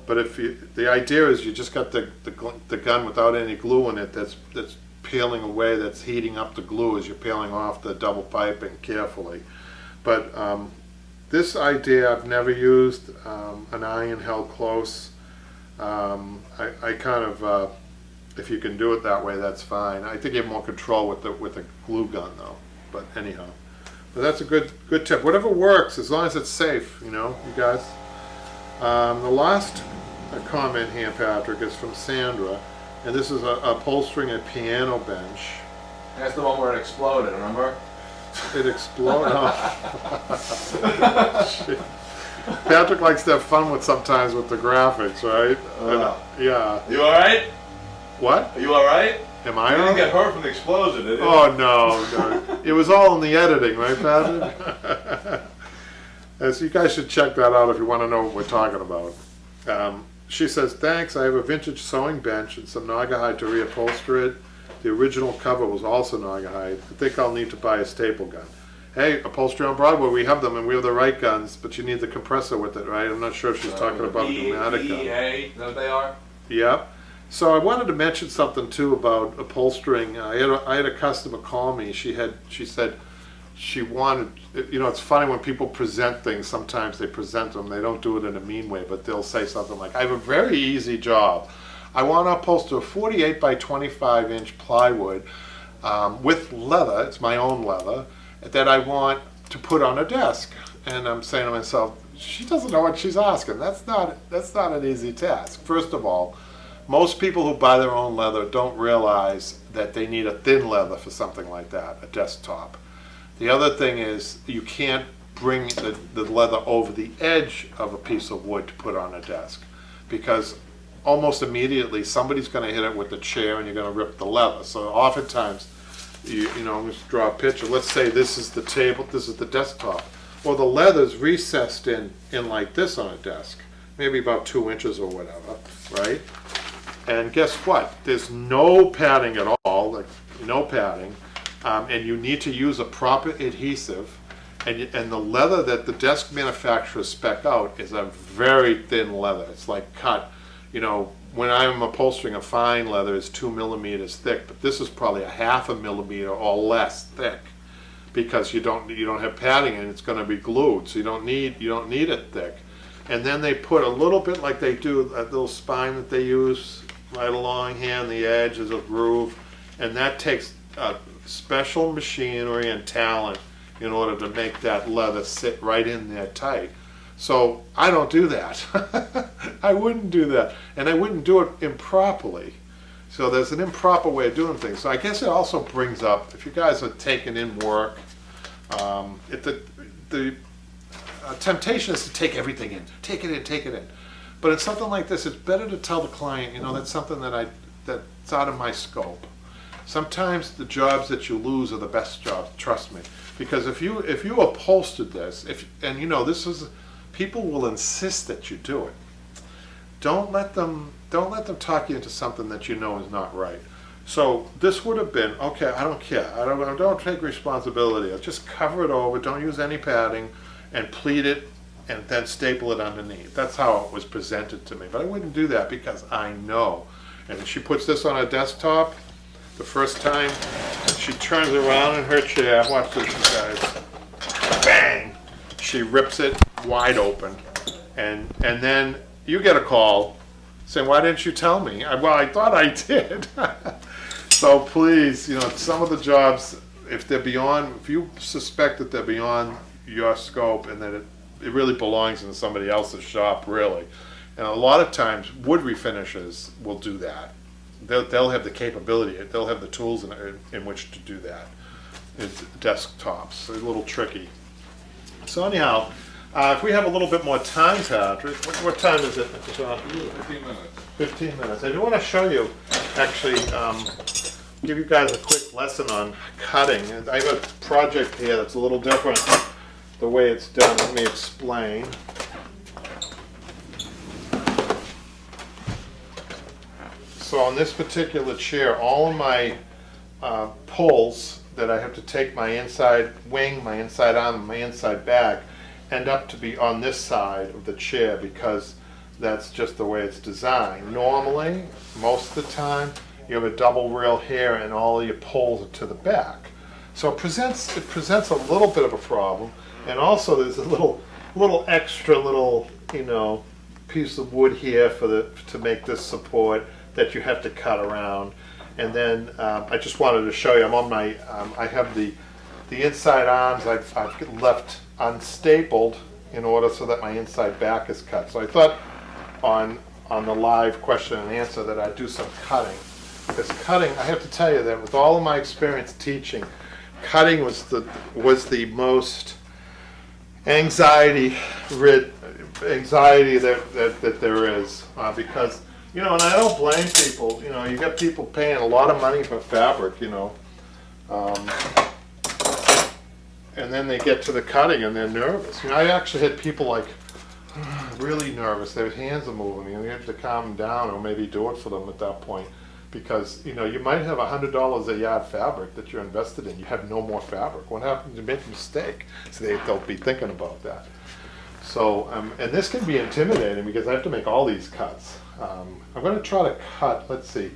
Speaker 1: But the idea is you just got the gun without any glue in it that's peeling away, that's heating up the glue as you're peeling off the double piping carefully. But this idea I've never used, an iron held close. I kind of, if you can do it that way, that's fine. I think you have more control with a glue gun though. But anyhow. But that's a good tip. Whatever works, as long as it's safe, you guys. The last comment here, Patrick, is from Sandra, and this is upholstering a piano bench.
Speaker 2: That's the one where it exploded, remember?
Speaker 1: It exploded. Patrick likes to have fun sometimes with the graphics, right? Yeah.
Speaker 2: You all right?
Speaker 1: What?
Speaker 2: Are you all right?
Speaker 1: Am I?
Speaker 2: You didn't get hurt from the explosion, did you?
Speaker 1: Oh no. It was all in the editing, right, Patrick? So you guys should check that out if you want to know what we're talking about. She says, thanks, I have a vintage sewing bench and some Naugahyde to reupholster it. The original cover was also Naugahyde. I think I'll need to buy a staple gun. Hey, Upholstery on Broadway, we have them and we have the right guns, but you need the compressor with it, right? I'm not sure if she's talking about pneumatic gun.
Speaker 2: BEA, is that what they are?
Speaker 1: Yeah. So I wanted to mention something too about upholstering. I had a customer call me. She said she wanted, it's funny when people present things, sometimes they present them, they don't do it in a mean way, but they'll say something like, I have a very easy job. I want to upholster a 48 by 25 inch plywood with leather, it's my own leather, that I want to put on a desk. And I'm saying to myself, she doesn't know what she's asking. That's not an easy task. First of all, most people who buy their own leather don't realize that they need a thin leather for something like that, a desktop. The other thing is you can't bring the leather over the edge of a piece of wood to put on a desk, because almost immediately somebody's going to hit it with the chair and you're going to rip the leather. So oftentimes, I'm going to draw a picture. Let's say this is the table, this is the desktop. Well, the leather's recessed in like this on a desk, maybe about 2 inches or whatever, right? And guess what? There's no padding at all, like no padding, and you need to use a proper adhesive. And the leather that the desk manufacturers spec out is a very thin leather. It's like cut. When I'm upholstering a fine leather, it's 2 millimeters thick, but this is probably a 1/2 millimeter or less thick, because you don't have padding and it's going to be glued, so you don't need it thick. And then they put a little bit, like they do that little spine that they use right along here on the edge as a groove, and that takes special machinery and talent in order to make that leather sit right in there tight. So I don't do that. I wouldn't do that. And I wouldn't do it improperly. So there's an improper way of doing things. So I guess it also brings up, if you guys are taking in work, if the temptation is to take everything in, take it in, take it in. But in something like this, it's better to tell the client, that's something that's out of my scope. Sometimes the jobs that you lose are the best jobs, trust me. Because if you upholstered this, this is, people will insist that you do it. Don't let them talk you into something that you know is not right. So this would have been, okay, I don't care. I don't take responsibility. I'll just cover it over, don't use any padding, and pleat it, and then staple it underneath. That's how it was presented to me. But I wouldn't do that because I know. And if she puts this on her desktop, the first time she turns around in her chair, watch this, you guys, bang, she rips it wide open. And then you get a call saying, why didn't you tell me? Well, I thought I did. So please, some of the jobs, if you suspect that they're beyond your scope and that it really belongs in somebody else's shop, really. And a lot of times, wood refinishers will do that. They'll have the capability, they'll have the tools in which to do that. It's desktops, they're a little tricky. So anyhow, if we have a little bit more time, Patrick, what time is it?
Speaker 2: 15 minutes.
Speaker 1: 15 minutes. I do want to show you, actually, give you guys a quick lesson on cutting. And I have a project here that's a little different the way it's done. Let me explain. So on this particular chair, all of my pulls that I have to take my inside wing, my inside arm, and my inside back end up to be on this side of the chair because that's just the way it's designed. Normally, most of the time, you have a double rail here and all of your pulls are to the back. So it presents a little bit of a problem. And also there's a little extra piece of wood here to make this support that you have to cut around. And then I just wanted to show you, I'm on my, I have the inside arms I've left unstapled in order so that my inside back is cut. So I thought on the live question and answer that I'd do some cutting. Because cutting, I have to tell you that with all of my experience teaching, cutting was the most anxiety that there is, because and I don't blame people. You got people paying a lot of money for fabric, and then they get to the cutting and they're nervous. I actually had people really nervous. Their hands are moving, and you have to calm them down or maybe do it for them at that point. Because you might have $100 a yard fabric that you're invested in. You have no more fabric. What happens? You make a mistake. So they'll be thinking about that. So and this can be intimidating because I have to make all these cuts. I'm going to try to cut. Let's see.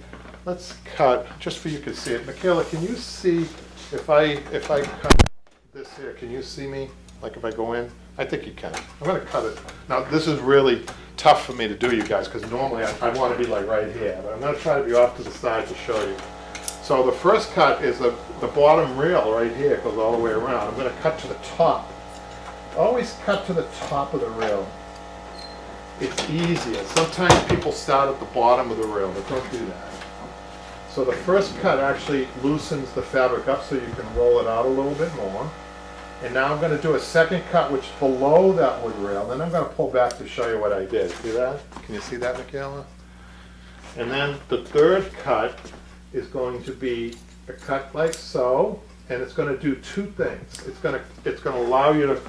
Speaker 1: Let's cut just so you can see it. Michaela, can you see if I cut this here? Can you see me? Like if I go in? I think you can. I'm going to cut it. Now this is really tough for me to do, you guys, because normally I want to be like right here, but I'm going to try to be off to the side to show you. So the first cut is the bottom rail right here. It goes all the way around. I'm going to cut to the top. Always cut to the top of the rail. It's easier. Sometimes people start at the bottom of the rail, but don't do that. So the first cut actually loosens the fabric up so you can roll it out a little bit more. And now I'm going to do a second cut which is below that wood rail. Then I'm going to pull back to show you what I did. See that? Can you see that, Michaela? And then the third cut is going to be a cut like so, and it's going to do two things. It's going to allow you to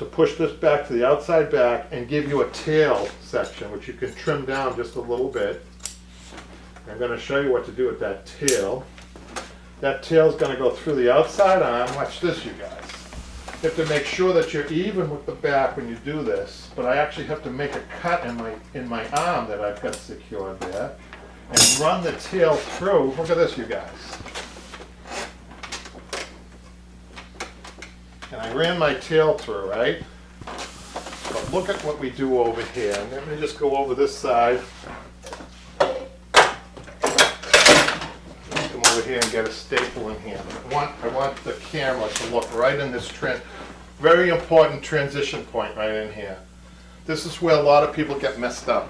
Speaker 1: push this back to the outside back and give you a tail section which you can trim down just a little bit. I'm going to show you what to do with that tail. That tail's going to go through the outside arm. Watch this, you guys. You have to make sure that you're even with the back when you do this, but I actually have to make a cut in my arm that I've got secured there and run the tail through. Look at this, you guys. And I ran my tail through, right? But look at what we do over here. And let me just go over this side. Over here and get a staple in here. I want the camera to look right in this very important transition point right in here. This is where a lot of people get messed up.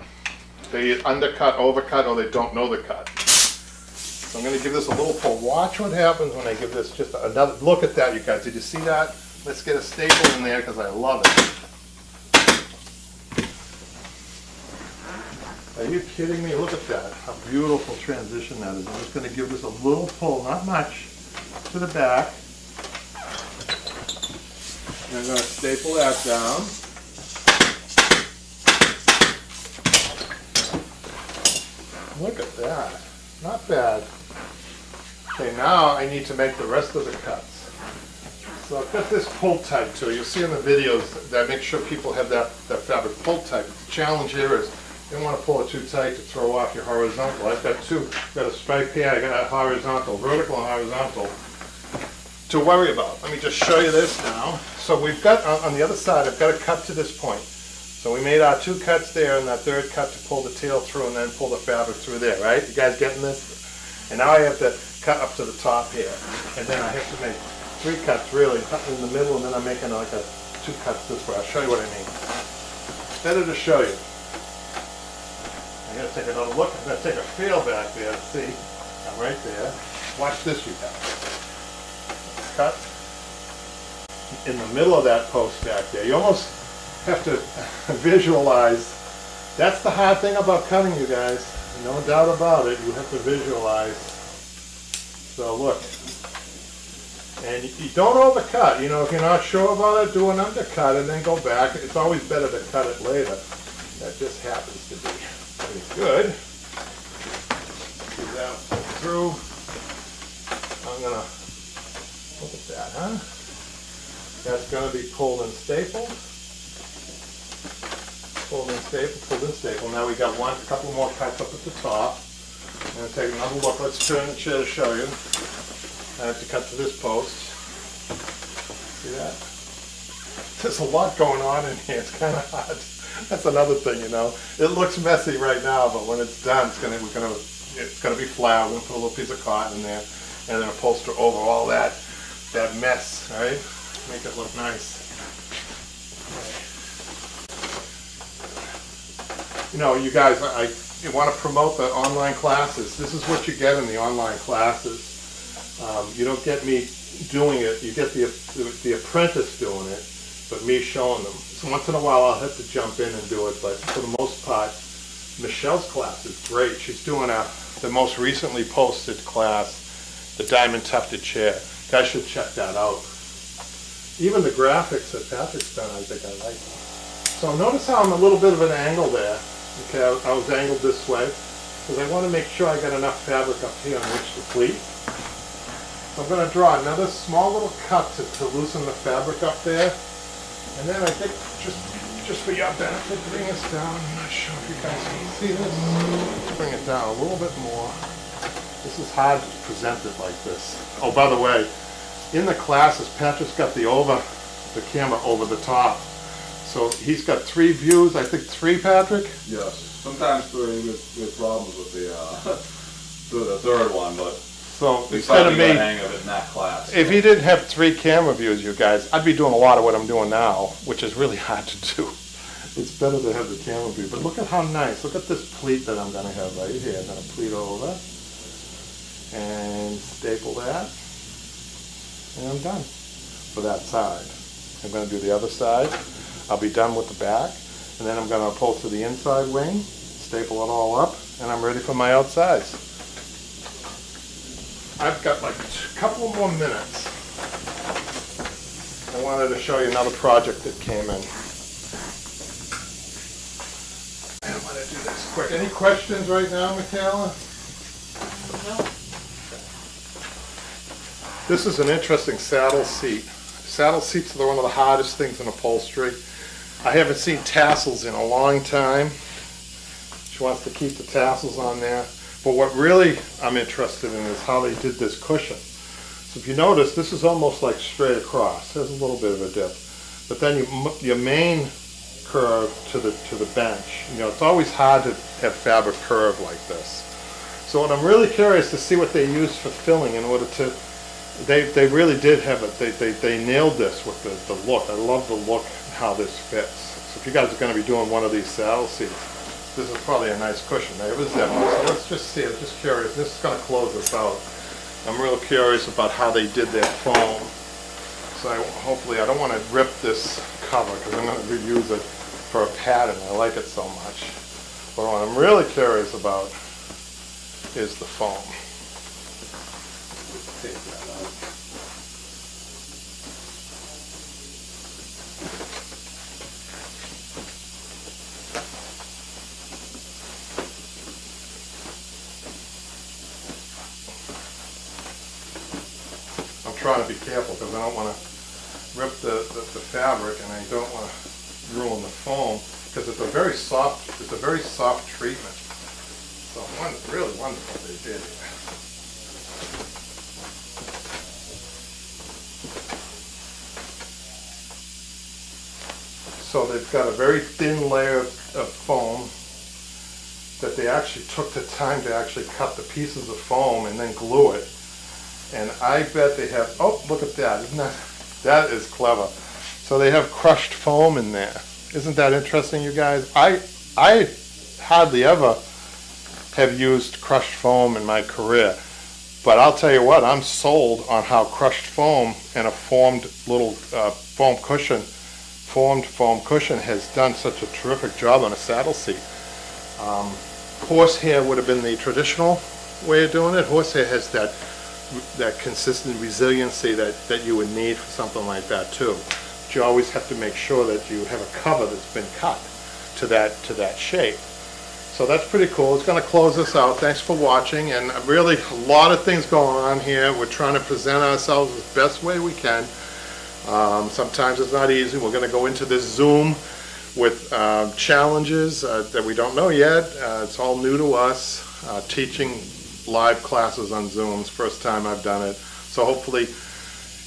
Speaker 1: They undercut, overcut, or they don't know the cut. So I'm going to give this a little pull. Watch what happens when I give this just another, look at that, you guys. Did you see that? Let's get a staple in there because I love it. Are you kidding me? Look at that. How beautiful transition that is. I'm just going to give this a little pull, not much, to the back. And I'm going to staple that down. Look at that. Not bad. Okay, now I need to make the rest of the cuts. So I've got this pull type too. You'll see in the videos that I make sure people have that fabric pull type. The challenge here is you don't want to pull it too tight to throw off your horizontal. I've got two. I've got a stripe here. I got a horizontal, vertical and horizontal to worry about. Let me just show you this now. So we've got, on the other side, I've got a cut to this point. So we made our two cuts there and that third cut to pull the tail through and then pull the fabric through there, right? You guys getting this? And now I have to cut up to the top here. And then I have to make three cuts really, cut in the middle, and then I'm making like two cuts this way. I'll show you what I mean. Better to show you. I'm going to take another look. I'm going to take a feel back there. See? I'm right there. Watch this, you guys. Cut in the middle of that post back there. You almost have to visualize. That's the hard thing about cutting, you guys. No doubt about it. You have to visualize. So look. And you don't overcut. You know, if you're not sure about it, do an undercut and then go back. It's always better to cut it later. That just happens to be pretty good. See that through. I'm going to look at that, huh? That's going to be pulled and stapled. Pulled and stapled, pulled and stapled. Now we got a couple more cuts up at the top. I'm going to take another look. Let's turn the chair to show you. I have to cut to this post. See that? There's a lot going on in here. It's kind of hard. That's another thing, you know. It looks messy right now, but when it's done, it's gonna be flat. We're gonna put a little piece of cotton in there, and then upholster over all that mess, right? Make it look nice. You know, you guys, you want to promote the online classes. This is what you get in the online classes. You don't get me doing it. You get the apprentice doing it, but me showing them. So once in a while I'll have to jump in and do it, but for the most part, Michelle's class is great. She's doing the most recently posted class, the Diamond Tufted chair. You guys should check that out. Even the graphics that Patrick's done, I think I like. So notice how I'm a little bit of an angle there. Okay, I was angled this way, because I want to make sure I got enough fabric up here on which to pleat. So I'm going to draw another small little cut to loosen the fabric up there. And then I think, just for your benefit, bring this down. I'm not sure if you guys can see this. Bring it down a little bit more. This is hard to present it like this. Oh, by the way, in the classes, Patrick's got the camera over the top. So he's got 3 views, I think 3, Patrick?
Speaker 2: Yes. Sometimes 3 with problems with the third one, but
Speaker 1: so instead of me,
Speaker 2: hang of it in that class.
Speaker 1: If he didn't have 3 camera views, you guys, I'd be doing a lot of what I'm doing now, which is really hard to do. It's better to have the camera view. But look at how nice. Look at this pleat that I'm going to have right here. I'm going to pleat over and staple that. And I'm done for that side. I'm going to do the other side. I'll be done with the back. And then I'm going to upholster the inside wing, staple it all up, and I'm ready for my outsides. I've got like a couple more minutes. I wanted to show you another project that came in. I want to do this quick. Any questions right now, Michaela?
Speaker 3: No.
Speaker 1: This is an interesting saddle seat. Saddle seats are one of the hardest things in upholstery. I haven't seen tassels in a long time. She wants to keep the tassels on there. But what really I'm interested in is how they did this cushion. So if you notice, this is almost like straight across. There's a little bit of a dip. But then your main curve to the bench. You know, it's always hard to have fabric curve like this. So what I'm really curious to see what they use for filling in order to They really did have it. They nailed this with the look. I love the look, how this fits. So if you guys are going to be doing one of these saddle seats, this is probably a nice cushion. There was that one. So let's just see. I'm just curious. This is going to close this out. I'm real curious about how they did their foam. So hopefully I don't want to rip this cover because I'm going to reuse it for a pattern. I like it so much. But what I'm really curious about is the foam. Take that out. I'm trying to be careful because I don't want to rip the fabric, and I don't want to ruin the foam because it's a very soft treatment. So really wonderful they did here. So they've got a very thin layer of foam that they actually took the time to actually cut the pieces of foam and then glue it. And I bet they have, oh, look at that. That is clever. So they have crushed foam in there. Isn't that interesting, you guys? I hardly ever have used crushed foam in my career. But I'll tell you what, I'm sold on how crushed foam and a formed little foam cushion has done such a terrific job on a saddle seat. Horsehair would have been the traditional way of doing it. Horsehair has that consistent resiliency that you would need for something like that too. But you always have to make sure that you have a cover that's been cut to that shape. So that's pretty cool. It's going to close this out. Thanks for watching, and really a lot of things going on here. We're trying to present ourselves the best way we can. Sometimes it's not easy. We're going to go into this Zoom with challenges that we don't know yet. It's all new to us, teaching live classes on Zooms. First time I've done it. So hopefully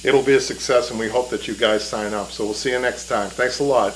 Speaker 1: it'll be a success, and we hope that you guys sign up. So we'll see you next time. Thanks a lot.